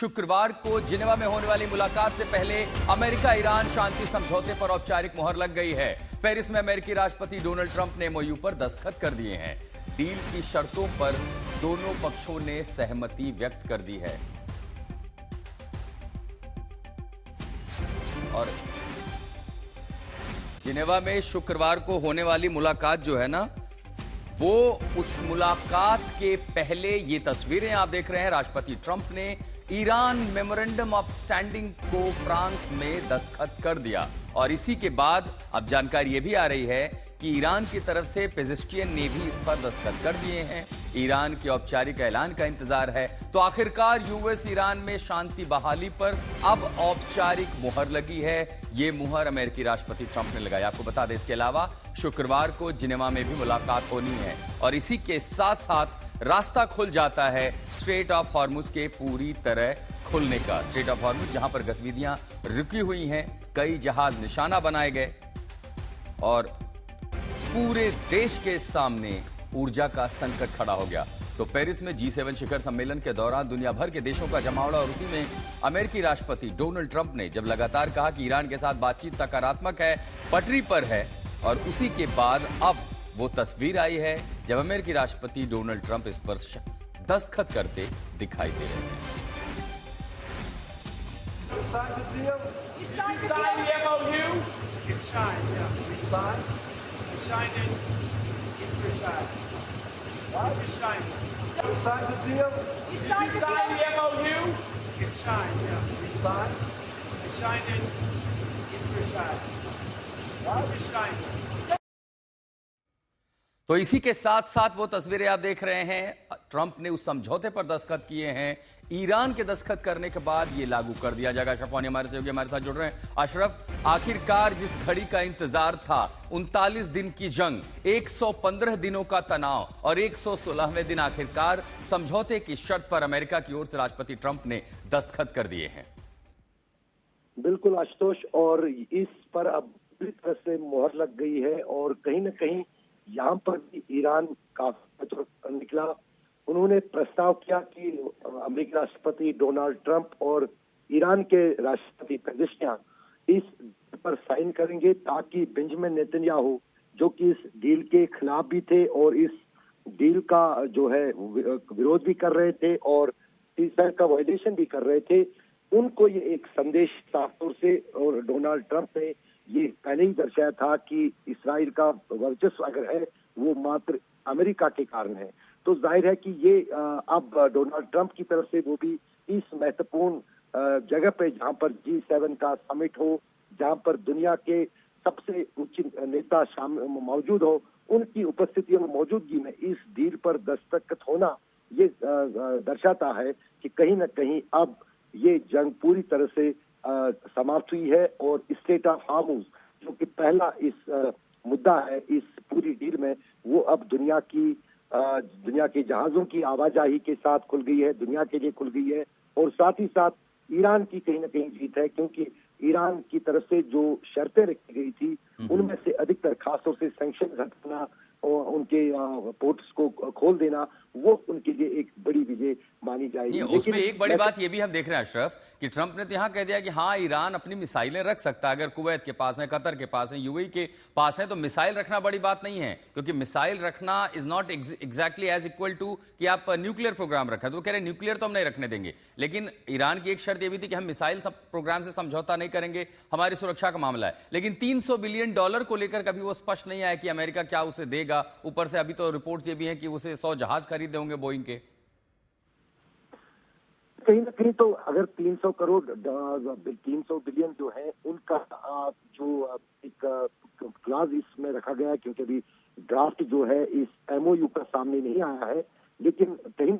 शुक्रवार को जिनेवा में होने वाली मुलाकात से पहले अमेरिका ईरान शांति समझौते पर औपचारिक मुहर लग गई है। पेरिस में अमेरिकी राष्ट्रपति डोनाल्ड ट्रंप ने एमओयू पर दस्तखत कर दिए हैं। डील की शर्तों पर दोनों पक्षों ने सहमति व्यक्त कर दी है और जिनेवा में शुक्रवार को होने वाली मुलाकात जो है ना, वो उस मुलाकात के पहले ये तस्वीरें आप देख रहे हैं। राष्ट्रपति ट्रंप ने ईरान मेमोरेंडम ऑफ स्टैंडिंग को फ्रांस में दस्तखत कर दिया और इसी के बाद अब जानकारी ये भी आ रही है कि ईरान की तरफ से पेजिश्कियन ने भी इस पर दस्तखत कर दिए हैं। ईरान के औपचारिक ऐलान का इंतजार है। तो आखिरकार यूएस ईरान में शांति बहाली पर अब औपचारिक मुहर लगी है। ये मुहर अमेरिकी राष्ट्रपति ट्रंप ने लगाई। आपको बता दें, इसके अलावा शुक्रवार को जिनेवा में भी मुलाकात होनी है और इसी के साथ साथ रास्ता खुल जाता है स्ट्रेट ऑफ हॉर्मुज के पूरी तरह खुलने का। स्ट्रेट ऑफ हॉर्मुज जहां पर गतिविधियां रुकी हुई हैं, कई जहाज निशाना बनाए गए और पूरे देश के सामने ऊर्जा का संकट खड़ा हो गया। तो पेरिस में G7 शिखर सम्मेलन के दौरान दुनिया भर के देशों का जमावड़ा और उसी में अमेरिकी राष्ट्रपति डोनाल्ड ट्रंप ने जब लगातार कहा कि ईरान के साथ बातचीत सकारात्मक है, पटरी पर है, और उसी के बाद अब वो तस्वीर आई है जब अमेरिकी राष्ट्रपति डोनाल्ड ट्रंप इस पर दस्तखत करते दिखाई दे रहे हैं। तो इसी के साथ साथ वो तस्वीरें आप देख रहे हैं। ट्रंप ने उस समझौते पर दस्तखत किए हैं। ईरान के दस्तखत करने के बाद ये लागू कर दिया जाएगा। अशरफ वानी हमारे साथ जुड़ रहे हैं। अशरफ, आखिरकार जिस घड़ी का इंतजार था, 39 दिन की जंग, 115 दिनों का तनाव और 116वें दिन आखिरकार समझौते की शर्त पर अमेरिका की ओर से राष्ट्रपति ट्रंप ने दस्तखत कर दिए हैं। बिल्कुल आशुतोष, और इस पर अब पूरी तरह से मुहर लग गई है और कहीं ना कहीं यहाँ पर भी ईरान काफी निकला। उन्होंने प्रस्ताव किया कि अमेरिकी राष्ट्रपति डोनाल्ड ट्रंप और ईरान के राष्ट्रपति पेजिश्कियान इस पर साइन करेंगे ताकि बेंजामिन नेतन्याहू, जो कि इस डील के खिलाफ भी थे और इस डील का जो है विरोध भी कर रहे थे और सीज़फायर का वायलेशन भी कर रहे थे, उनको ये एक संदेश साफ तौर से, और डोनाल्ड ट्रंप ने ये पहले ही दर्शाया था कि इस्राइल का वर्चस्व अगर है वो मात्र अमेरिका के कारण है। तो जाहिर है कि ये अब डोनाल्ड ट्रंप की तरफ से वो भी इस महत्वपूर्ण जगह पे जहां पर G7 का समिट हो, जहां पर दुनिया के सबसे उच्च नेता मौजूद हो, उनकी उपस्थिति और मौजूदगी में इस डील पर दस्तखत होना ये दर्शाता है कि कहीं ना कहीं अब ये जंग पूरी तरह से समाप्त हुई है और स्ट्रेट ऑफ हॉर्मुज, जो कि पहला इस मुद्दा है इस पूरी डील में, वो अब दुनिया के जहाजों की आवाजाही के साथ खुल गई है, दुनिया के लिए खुल गई है। और साथ ही साथ ईरान की कहीं ना कहीं जीत है, क्योंकि ईरान की तरफ से जो शर्तें रखी गई थी उनमें से अधिकतर, खासतौर से सैंक्शन हटाना और उनके पोर्ट्स को खोल देना, वो उनके लिए एक बड़ी विजय मानी जाएगी। उसमें एक बड़ी बात ये भी हम देख रहे हैं अशरफ, कि ट्रंप ने तो यहाँ कह दिया कि हाँ, ईरान अपनी मिसाइलें रख सकता है। अगर कुवैत के पास है, कतर के पास है, यूएई के पास है, तो मिसाइल रखना बड़ी बात नहीं है, क्योंकि मिसाइल रखना is not exactly as equal to कि आप न्यूक्लियर प्रोग्राम रखें। तो वो कह रहे हैं न्यूक्लियर तो हम नहीं रखने देंगे, लेकिन ईरान की एक शर्त ये भी थी कि हम मिसाइल प्रोग्राम से समझौता नहीं करेंगे, हमारी सुरक्षा का मामला है। लेकिन $300 बिलियन को लेकर कभी वो स्पष्ट नहीं आया कि अमेरिका क्या उसे देगा। ऊपर से अभी तो रिपोर्ट्स ये भी हैं कि उसे 100 जहाज खरीदे होंगे बोइंग के। कहीं ना कहीं तो अगर 300 बिलियन जो है उनका जो एक क्लाज इसमें रखा गया है, क्योंकि अभी ड्राफ्ट जो है इस एमओयू का सामने नहीं आया है, लेकिन कहीं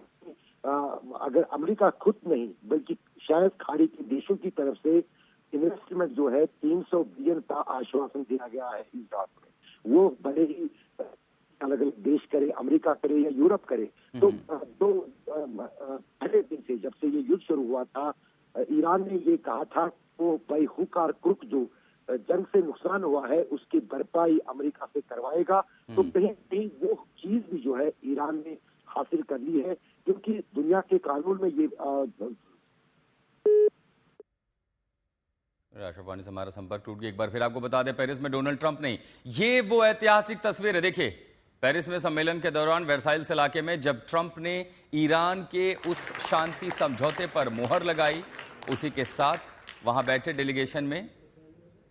अगर अमेरिका खुद नहीं बल्कि शायद खाड़ी के देशों की तरफ से इन्वेस्टमेंट जो है 300 बिलियन का आश्वासन दिया गया है इस ड्राफ्ट में, वो भले ही अलग अलग देश करे, अमेरिका करे या यूरोप करे। तो पहले दिन से, जब से ये युद्ध शुरू हुआ था, ईरान ने ये कहा था वो बाई हुक और क्रुक जो जंग से नुकसान हुआ है उसकी भरपाई अमेरिका से करवाएगा। तो कहीं कहीं वो चीज भी जो है ईरान ने हासिल कर ली है, क्योंकि दुनिया के कानून में ये अशरफ वानी से हमारा संपर्क टूट गया। एक बार फिर आपको बता दें, पेरिस में डोनाल्ड ट्रंप नहीं, ये वो ऐतिहासिक तस्वीर है। देखिए, पेरिस में सम्मेलन के दौरान वर्साइल्स इलाके में जब ट्रंप ने ईरान के उस शांति समझौते पर मुहर लगाई, उसी के साथ वहां बैठे डेलीगेशन में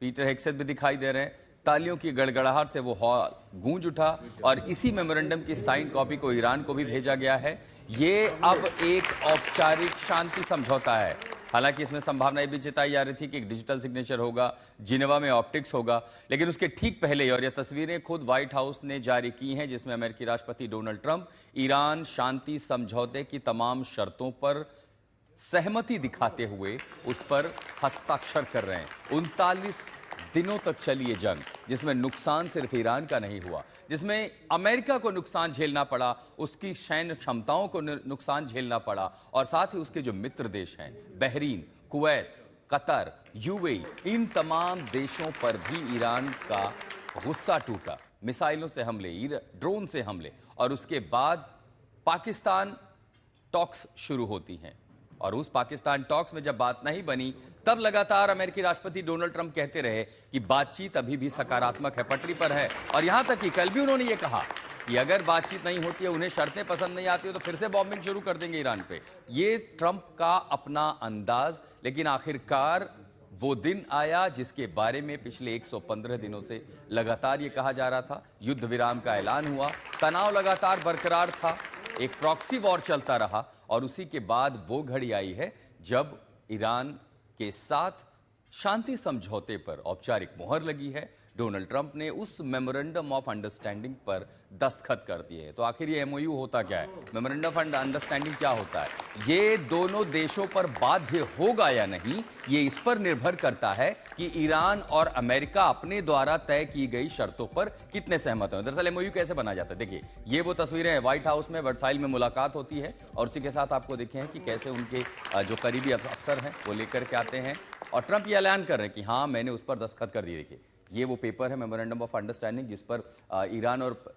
पीटर हेग्सेथ भी दिखाई दे रहे हैं। तालियों की गड़गड़ाहट से वो हॉल गूंज उठा और इसी मेमोरेंडम की साइन कॉपी को ईरान को भी भेजा गया है। ये अब एक औपचारिक शांति समझौता है। हालांकि इसमें संभावना भी जताई जा रही थी कि एक डिजिटल सिग्नेचर होगा, जिनेवा में ऑप्टिक्स होगा, लेकिन उसके ठीक पहले, और ये तस्वीरें खुद व्हाइट हाउस ने जारी की हैं, जिसमें अमेरिकी राष्ट्रपति डोनाल्ड ट्रंप ईरान शांति समझौते की तमाम शर्तों पर सहमति दिखाते हुए उस पर हस्ताक्षर कर रहे हैं। 39 दिनों तक चली ये जंग, जिसमें नुकसान सिर्फ ईरान का नहीं हुआ, जिसमें अमेरिका को नुकसान झेलना पड़ा, उसकी सैन्य क्षमताओं को नुकसान झेलना पड़ा, और साथ ही उसके जो मित्र देश हैं, बहरीन, कुवैत, कतर, यूएई, इन तमाम देशों पर भी ईरान का गुस्सा टूटा। मिसाइलों से हमले, ड्रोन से हमले, और उसके बाद पाकिस्तान टॉक्स शुरू होती हैं। और उस पाकिस्तान टॉक्स में जब बात नहीं बनी, तब लगातार अमेरिकी राष्ट्रपति डोनाल्ड ट्रंप कहते रहे कि बातचीत अभी भी सकारात्मक है, पटरी पर है। और यहां तक कि कल भी उन्होंने ये कहा कि अगर बातचीत नहीं होती है, उन्हें शर्तें पसंद नहीं आती है, तो फिर से बॉम्बिंग शुरू कर देंगे ईरान पे। ये ट्रंप का अपना अंदाज। लेकिन आखिरकार वो दिन आया जिसके बारे में पिछले 115 दिनों से लगातार ये कहा जा रहा था। युद्ध विराम का ऐलान हुआ, तनाव लगातार बरकरार था, एक प्रॉक्सी वॉर चलता रहा, और उसी के बाद वो घड़ी आई है जब ईरान के साथ शांति समझौते पर औपचारिक मुहर लगी है। डोनाल्ड ट्रंप ने उस मेमोरेंडम ऑफ अंडरस्टैंडिंग पर दस्तखत कर दिए हैं। तो आखिर ये एमओयू होता क्या है, मेमोरेंडम ऑफ अंडरस्टैंडिंग क्या होता है, ये दोनों देशों पर बाध्य होगा या नहीं, ये इस पर निर्भर करता है कि ईरान और अमेरिका अपने द्वारा तय की गई शर्तों पर कितने सहमत हैं। दरअसल एमओयू कैसे बना जाता है, देखिए ये वो तस्वीरें हैं, व्हाइट हाउस में वर्साइल में मुलाकात होती है, और उसी के साथ आपको देखें हैं कि कैसे उनके जो करीबी अफसर हैं वो लेकर के आते हैं, और ट्रंप ये ऐलान कर रहे हैं कि हाँ, मैंने उस पर दस्तखत कर दिए। देखिए, ये वो पेपर है, मेमोरेंडम ऑफ अंडरस्टैंडिंग, जिस पर ईरान और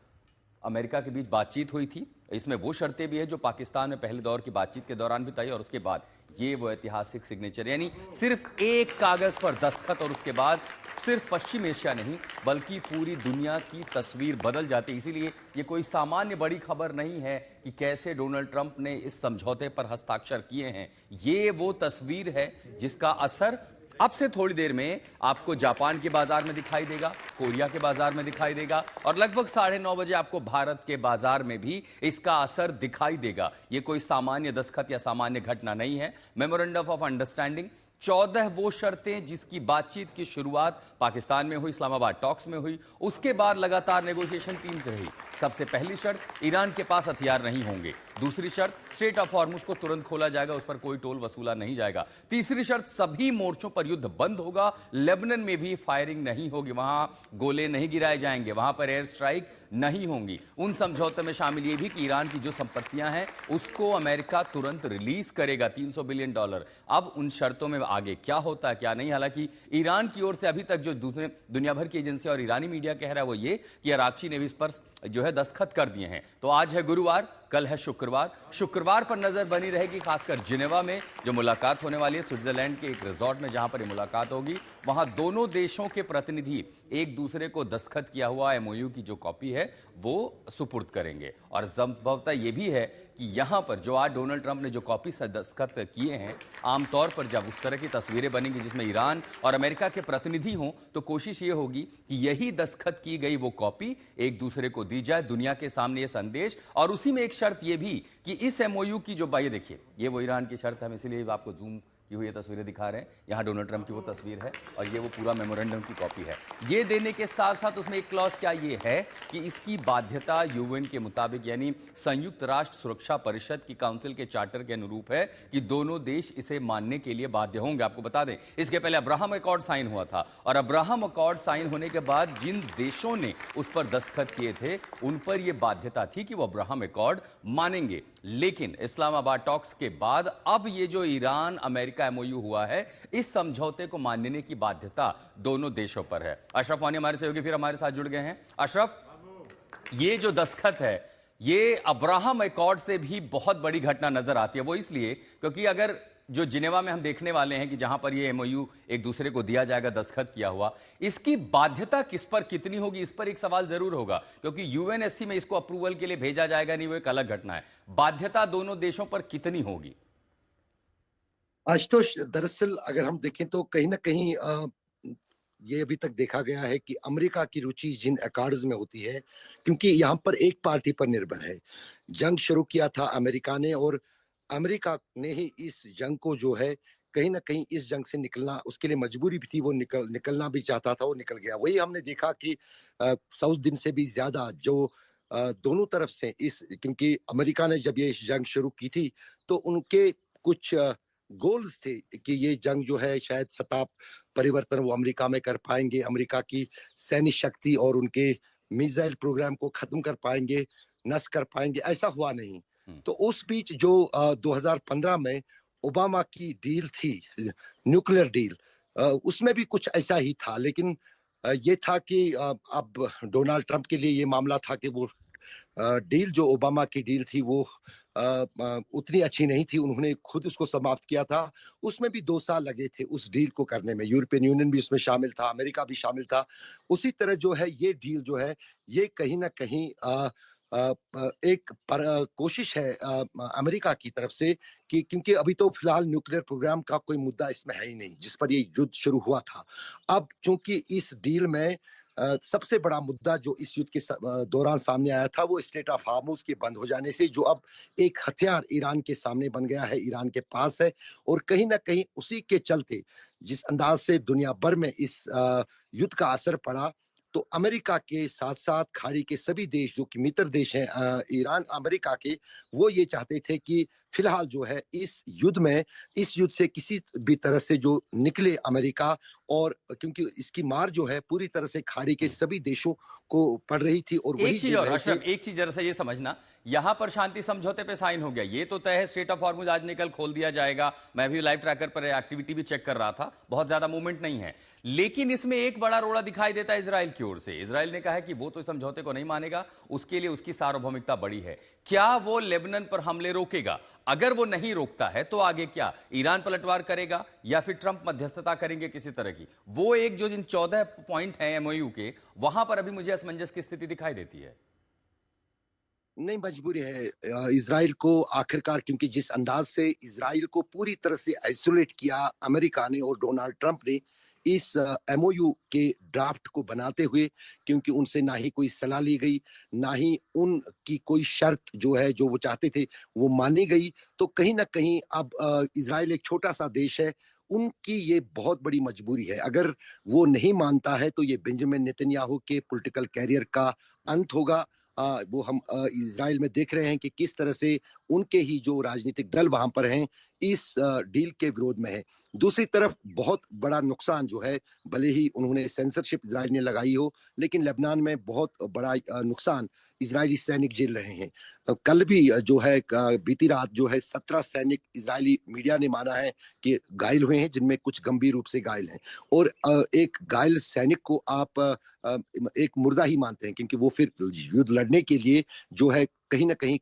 अमेरिका के बीच बातचीत हुई थी। इसमें वो शर्तें भी है जो पाकिस्तान में पहले दौर की बातचीत के दौरान भी तय, और उसके बाद ये वो ऐतिहासिक सिग्नेचर, यानी सिर्फ एक कागज पर दस्तखत, और उसके बाद सिर्फ पश्चिम एशिया नहीं बल्कि पूरी दुनिया की तस्वीर बदल जाती है। इसीलिए ये कोई सामान्य बड़ी खबर नहीं है कि कैसे डोनाल्ड ट्रंप ने इस समझौते पर हस्ताक्षर किए हैं। ये वो तस्वीर है जिसका असर अब से थोड़ी देर में आपको जापान के बाजार में दिखाई देगा, कोरिया के बाजार में दिखाई देगा, और लगभग 9:30 बजे आपको भारत के बाजार में भी इसका असर दिखाई देगा। यह कोई सामान्य दस्तखत या सामान्य घटना नहीं है। मेमोरेंडम ऑफ अंडरस्टैंडिंग 14 वो शर्तें जिसकी बातचीत की शुरुआत पाकिस्तान में हुई, इस्लामाबाद टॉक्स में हुई, उसके बाद लगातार नेगोशिएशन टीम रही। सबसे पहली शर्त, ईरान के पास हथियार नहीं होंगे। दूसरी शर्त, स्ट्रेट ऑफ हॉर्मुज को तुरंत खोला जाएगा, उस पर कोई टोल वसूला नहीं जाएगा। तीसरी शर्त, सभी मोर्चों पर युद्ध बंद होगा, लेबनान में भी फायरिंग नहीं होगी, वहां गोले नहीं गिराए जाएंगे, वहां पर एयर स्ट्राइक नहीं होंगी। उन समझौते में शामिल ये भी कि ईरान की जो संपत्तियां हैं उसको अमेरिका तुरंत रिलीज करेगा, $300 बिलियन। अब उन शर्तों में आगे क्या होता है क्या नहीं, हालांकि ईरान की ओर से अभी तक जो दूसरे दुनिया भर की एजेंसी और ईरानी मीडिया कह रहा है वो ये कि अरागची ने भी इस पर जो है दस्तखत कर दिए हैं। तो आज है गुरुवार, कल है शुक्रवार पर नजर बनी रहेगी, खासकर जिनेवा में जो मुलाकात होने वाली है, स्विट्जरलैंड के एक रिजॉर्ट में जहां पर ये मुलाकात होगी, वहां दोनों देशों के प्रतिनिधि एक दूसरे को दस्तखत किया हुआ एमओयू की जो कॉपी है वो सुपुर्द करेंगे। और संभवतः ये भी है कि यहां पर जो आज डोनाल्ड ट्रंप ने जो कॉपी से दस्तखत किए हैं, आमतौर पर जब उस तरह की तस्वीरें बनेंगी जिसमें ईरान और अमेरिका के प्रतिनिधि हों, तो कोशिश ये होगी कि यही दस्तखत की गई वो कॉपी एक दूसरे को दी जाए, दुनिया के सामने ये संदेश। और उसी में एक शर्त ये भी कि इस एमओयू की जो ये देखिए, ये वो ईरान की शर्त है, हम इसीलिए आपको जूम की हुई तस्वीरें दिखा रहे हैं। यहाँ डोनाल्ड ट्रंप की वो तस्वीर है और ये वो पूरा मेमोरेंडम की कॉपी है। ये देने के साथ साथ उसमें एक क्लॉज क्या ये है कि इसकी बाध्यता यूएन के मुताबिक, यानी संयुक्त राष्ट्र सुरक्षा परिषद की काउंसिल के चार्टर के अनुरूप है कि दोनों देश इसे मानने के लिए बाध्य होंगे। आपको बता दें, इसके पहले अब्राहम अकॉर्ड साइन हुआ था, और अब्राहम अकॉर्ड साइन होने के बाद जिन देशों ने उस पर दस्तखत किए थे उन पर यह बाध्यता थी कि वो अब्राहम अकॉर्ड मानेंगे। लेकिन इस्लामाबाद टॉक्स के बाद अब ये जो ईरान अमेरिका एमओयू हुआ है, इस समझौते को मानने की बाध्यता दोनों देशों पर है। अशरफ वानी हमारे सहयोगी फिर हमारे साथ जुड़ गए हैं। अशरफ, ये जो दस्तखत है ये अब्राहम अकॉर्ड से भी बहुत बड़ी घटना नजर आती है। वो इसलिए क्योंकि अगर जो जिनेवा में हम देखने वाले हैं कि जहां पर ये एमओयू एक दूसरे को दिया जाएगा, दस्तखत किया हुआ, इसकी बाध्यता किस पर कितनी होगी, इस पर एक सवाल जरूर होगा, क्योंकि यूएनएससी में इसको अप्रूवल के लिए भेजा जाएगा नहीं, वो एक अलग घटना है। बाध्यता दोनों देशों पर कितनी होगी? आशुतोष, दरअसल अगर हम देखें तो कहीं ना कहीं ये अभी तक देखा गया है कि अमेरिका की रुचि जिन अकॉर्ड्स में होती है, क्योंकि यहाँ पर एक पार्टी पर निर्भर है। जंग शुरू किया था अमेरिका ने, और अमेरिका ने ही इस जंग को जो है कहीं ना कहीं इस जंग से निकलना उसके लिए मजबूरी भी थी, वो निकलना भी चाहता था, वो निकल गया। वही हमने देखा कि 100 दिन से भी ज्यादा जो दोनों तरफ से इस, क्योंकि अमेरिका ने जब ये जंग शुरू की थी तो उनके कुछ गोल्स थे कि ये जंग जो है शायद सत्ता परिवर्तन वो अमेरिका में कर पाएंगे, अमेरिका की सैन्य शक्ति और उनके मिसाइल प्रोग्राम को खत्म कर पाएंगे, नष्ट कर पाएंगे। ऐसा हुआ नहीं। तो उस बीच जो 2015 में ओबामा की डील थी, न्यूक्लियर डील, उसमें भी कुछ ऐसा ही था, लेकिन ये था कि अब डोनाल्ड ट्रंप के लिए ये मामला था कि वो डील जो ओबामा की डील थी वो उतनी अच्छी नहीं थी, उन्होंने खुद उसको समाप्त किया था। उसमें भी 2 साल लगे थे उस डील को करने में, यूरोपियन यूनियन भी उसमें शामिल था, अमेरिका भी शामिल था। उसी तरह जो है ये डील जो है ये कहीं ना कहीं एक कोशिश है अमेरिका की तरफ से कि, क्योंकि अभी तो फिलहाल न्यूक्लियर प्रोग्राम का कोई मुद्दा इसमें है ही नहीं जिस पर ये युद्ध शुरू हुआ था। अब चूंकि इस डील में सबसे बड़ा मुद्दा जो इस युद्ध के दौरान सामने आया था वो स्ट्रेट ऑफ हार्मुज के बंद हो जाने से, जो अब एक हथियार ईरान के सामने बन गया है, ईरान के पास है, और कहीं ना कहीं उसी के चलते जिस अंदाज से दुनिया भर में इस युद्ध का असर पड़ा, तो अमेरिका के साथ साथ खाड़ी के सभी देश जो कि मित्र देश हैं ईरान अमेरिका के, वो ये चाहते थे कि फिलहाल जो है इस युद्ध से किसी भी तरह से जो निकले अमेरिका, और क्योंकि इसकी मार जो है पूरी तरह से खाड़ी के सभी देशों को पड़ रही थी। और वही चीज और अशरफ, एक चीज जरा सा ये समझना, यहां पर शांति समझौते पे साइन हो गया, ये तो तय है, स्ट्रेट ऑफ हॉर्मुज आज निकल खोल दिया जाएगा। मैं भी लाइव ट्रैकर पर एक्टिविटी भी चेक कर रहा था, बहुत ज्यादा मूवमेंट नहीं है, लेकिन इसमें एक बड़ा रोड़ा दिखाई देता है इजराइल की ओर से। इजराइल ने कहा है कि वो तो इस समझौते को नहीं मानेगा, उसके लिए उसकी सार्वभौमिकता बड़ी है। क्या वो लेबनान पर हमले रोकेगा? अगर वो नहीं रोकता है तो आगे क्या? ईरान पलटवार करेगा या फिर ट्रंप मध्यस्थता करेंगे किसी तरह की? वो एक जो जिन 14 पॉइंट हैं एमओयू के, वहां पर अभी मुझे असमंजस की स्थिति दिखाई देती है। नहीं, मजबूरी है इजराइल को आखिरकार, क्योंकि जिस अंदाज से इजराइल को पूरी तरह से आइसोलेट किया अमेरिका ने और डोनाल्ड ट्रंप ने इस एमओयू के ड्राफ्ट को बनाते हुए, क्योंकि उनसे ना ही कोई सलाह ली गई, ना ही उनकी कोई शर्त जो है जो वो चाहते थे वो मानी गई, तो कहीं ना कहीं अब इजराइल एक छोटा सा देश है, उनकी ये बहुत बड़ी मजबूरी है। अगर वो नहीं मानता है तो ये बेंजामिन नेतन्याहू के पॉलिटिकल कैरियर का अंत होगा। वो हम इजराइल में देख रहे हैं कि किस तरह से उनके ही जो राजनीतिक दल वहां पर हैं इस डील के विरोध में है। दूसरी तरफ बहुत बड़ा नुकसान जो है, भले ही उन्होंने सेंसरशिप इजराइल ने लगाई हो, लेकिन लेबनान में बहुत बड़ा नुकसान इजरायली सैनिक झेल रहे हैं। कल भी जो है बीती रात जो है 17 सैनिक इजरायली मीडिया ने माना है कि घायल हुए हैं, जिनमें कुछ गंभीर रूप से घायल हैं। और एक घायल सैनिक को आप एक मुर्दा ही मानते हैं, क्योंकि वो फिर युद्ध लड़ने के लिए जो है कहीं ना कहीं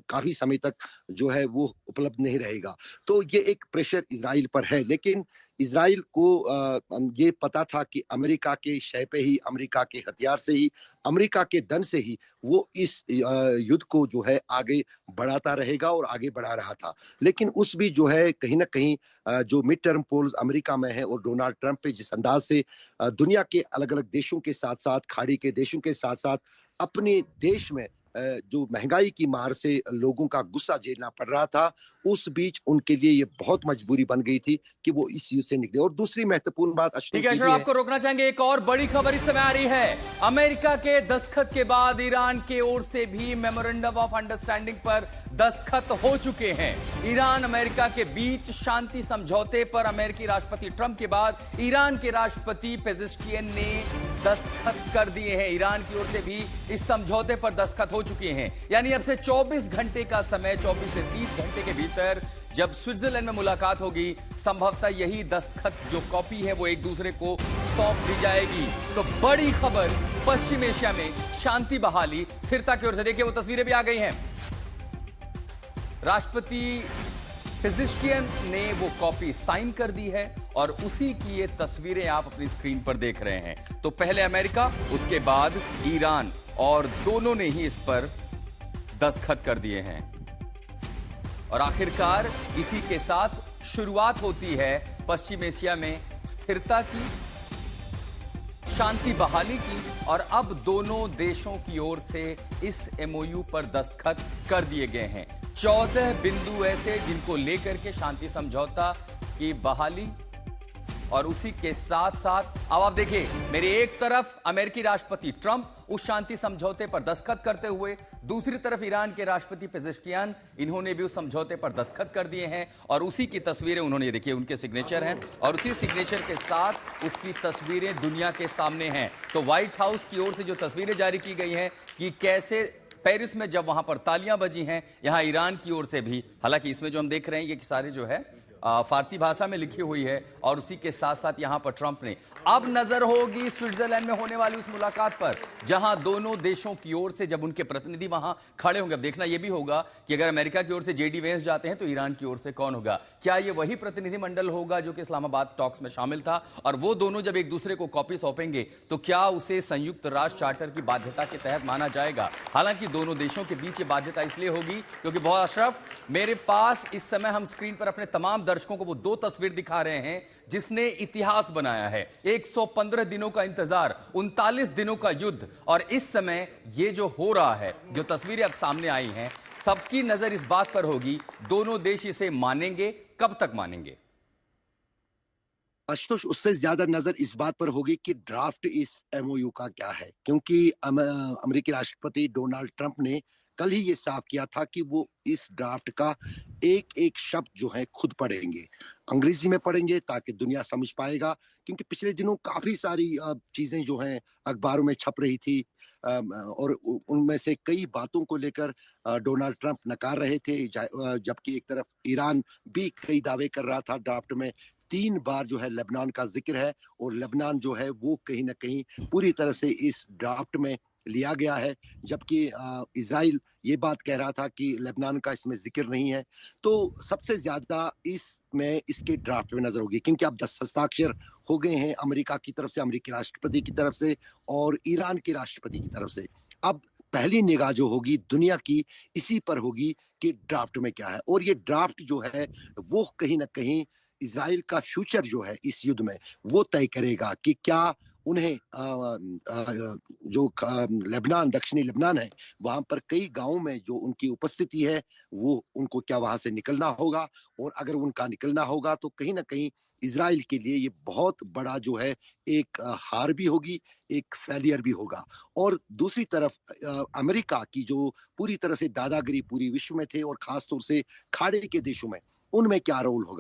काफी समय तक जो है वो उपलब्ध नहीं रहेगा। तो ये एक प्रेशर इजराइल पर है, लेकिन इजराइल को ये पता था कि अमेरिका के शय पे ही, अमेरिका के हथियार से ही, अमेरिका के धन से ही वो इस युद्ध को जो है आगे बढ़ाता रहेगा और आगे बढ़ा रहा था। लेकिन उस भी जो है कहीं ना कहीं जो मिड टर्म पोल्स अमेरिका में है और डोनाल्ड ट्रंप पे जिस अंदाज से दुनिया के अलग अलग देशों के साथ साथ, खाड़ी के देशों के साथ साथ अपने देश में जो महंगाई की मार से लोगों का गुस्सा झेलना पड़ रहा था, उस बीच उनके लिए ये बहुत मजबूरी बन गई थी कि वो इस युद्ध से निकले। और दूसरी महत्वपूर्ण बात, ठीक है अशरफ, आपको रोकना चाहेंगे, एक और बड़ी खबर इस समय आ रही है। अमेरिका के दस्तखत के बाद ईरान के ओर से भी मेमोरेंडम ऑफ अंडरस्टैंडिंग पर दस्तखत हो चुके हैं। ईरान अमेरिका के बीच शांति समझौते पर अमेरिकी राष्ट्रपति ट्रंप के बाद ईरान के राष्ट्रपति पेजेश्कियन ने दस्तखत कर दिए हैं। ईरान की ओर से भी इस समझौते पर दस्तखत हो चुके हैं। यानी अब से 24 घंटे का समय, 24 से 30 घंटे के भीतर जब स्विट्जरलैंड में मुलाकात होगी, संभवतः यही दस्तखत जो कॉपी है वो एक दूसरे को सौंप दी जाएगी। तो बड़ी खबर पश्चिम एशिया में शांति बहाली, स्थिरता की ओर से। देखिए वो तस्वीरें भी आ गई हैं। राष्ट्रपति फिजिशियन ने वो कॉपी साइन कर दी है और उसी की ये तस्वीरें आप अपनी स्क्रीन पर देख रहे हैं। तो पहले अमेरिका, उसके बाद ईरान, और दोनों ने ही इस पर दस्तखत कर दिए हैं। और आखिरकार इसी के साथ शुरुआत होती है पश्चिम एशिया में स्थिरता की, शांति बहाली की, और अब दोनों देशों की ओर से इस एमओयू पर दस्तखत कर दिए गए हैं। 14 बिंदु ऐसे जिनको लेकर के शांति समझौता की बहाली, और उसी के साथ साथ अब आप देखिए, मेरी एक तरफ अमेरिकी राष्ट्रपति ट्रंप उस शांति समझौते पर दस्तखत करते हुए, दूसरी तरफ ईरान के राष्ट्रपति पेजेश्कियान, इन्होंने भी उस समझौते पर दस्तखत कर दिए हैं और उसी की तस्वीरें उन्होंने, देखिए उनके सिग्नेचर हैं और उसी सिग्नेचर के साथ उसकी तस्वीरें दुनिया के सामने हैं। तो व्हाइट हाउस की ओर से जो तस्वीरें जारी की गई हैं कि कैसे पेरिस में जब वहां पर तालियां बजी हैं, यहां ईरान की ओर से भी, हालांकि इसमें जो हम देख रहे हैं ये सारे जो है फारसी भाषा में लिखी हुई है, और उसी के साथ साथ यहां पर ट्रंप ने, अब नजर होगी स्विट्जरलैंड में होने वाली उस मुलाकात पर जहां दोनों देशों की ओर से जब उनके प्रतिनिधि वहां खड़े होंगे। अब देखना यह भी होगा कि अगर अमेरिका की ओर से जेडी वेंस जाते हैं तो ईरान की ओर से कौन होगा। क्या यह वही प्रतिनिधिमंडल होगा जो कि इस्लामाबाद टॉक्स में शामिल था, और वो दोनों जब एक दूसरे को कॉपी सौंपेंगे तो क्या उसे संयुक्त राष्ट्र चार्टर की बाध्यता के तहत माना जाएगा। हालांकि दोनों देशों के बीच ये बाध्यता इसलिए होगी क्योंकि बहुत अशरफ, मेरे पास इस समय हम स्क्रीन पर अपने तमाम दर्शकों को वो दो तस्वीर दिखा रहे हैं जिसने इतिहास बनाया है। 115 दिनों का इंतजार, 39 दिनों का युद्ध, और इस समय ये जो हो रहा है, जो तस्वीरें अब सामने आई हैं, सबकी नजर इस बात पर होगी दोनों देश इसे मानेंगे, कब तक मानेंगे। आशुतोष, उससे ज्यादा नजर इस बात पर होगी कि ड्राफ्ट इस एमओयू का क्या है, क्योंकि अमेरिकी राष्ट्रपति डोनाल्ड ट्रंप ने कल ही ये साफ किया था कि वो इस ड्राफ्ट का एक एक शब्द जो है खुद पढ़ेंगे, अंग्रेजी में पढ़ेंगे ताकि दुनिया समझ पाएगा। क्योंकि पिछले दिनों काफी सारी चीजें जो हैं अखबारों में छप रही थी, और उनमें से कई बातों को लेकर डोनाल्ड ट्रंप नकार रहे थे, जबकि एक तरफ ईरान भी कई दावे कर रहा था। ड्राफ्ट में 3 बार जो है लेबनान का जिक्र है, और लेबनान जो है वो कहीं ना कहीं पूरी तरह से इस ड्राफ्ट में लिया गया है, जबकि इजराइल ये बात कह रहा था कि लेबनान का इसमें जिक्र नहीं है। तो सबसे ज्यादा इसमें इसके ड्राफ्ट में नजर होगी, क्योंकि अब 10 हस्ताक्षर हो गए हैं अमेरिका की तरफ से, अमेरिकी राष्ट्रपति की तरफ से और ईरान के राष्ट्रपति की तरफ से। अब पहली निगाह जो होगी दुनिया की इसी पर होगी कि ड्राफ्ट में क्या है, और ये ड्राफ्ट जो है वो कहीं ना कहीं इजराइल का फ्यूचर जो है इस युद्ध में वो तय करेगा कि क्या उन्हें जो लेबनान, दक्षिणी लेबनान है, वहां पर कई गांवों में जो उनकी उपस्थिति है वो उनको क्या वहां से निकलना होगा, और अगर उनका निकलना होगा तो कहीं ना कहीं इजराइल के लिए ये बहुत बड़ा जो है एक हार भी होगी, एक फेलियर भी होगा। और दूसरी तरफ अमेरिका की जो पूरी तरह से दादागिरी पूरी विश्व में थे, और खासतौर से खाड़ी के देशों में, उनमें क्या रोल होगा।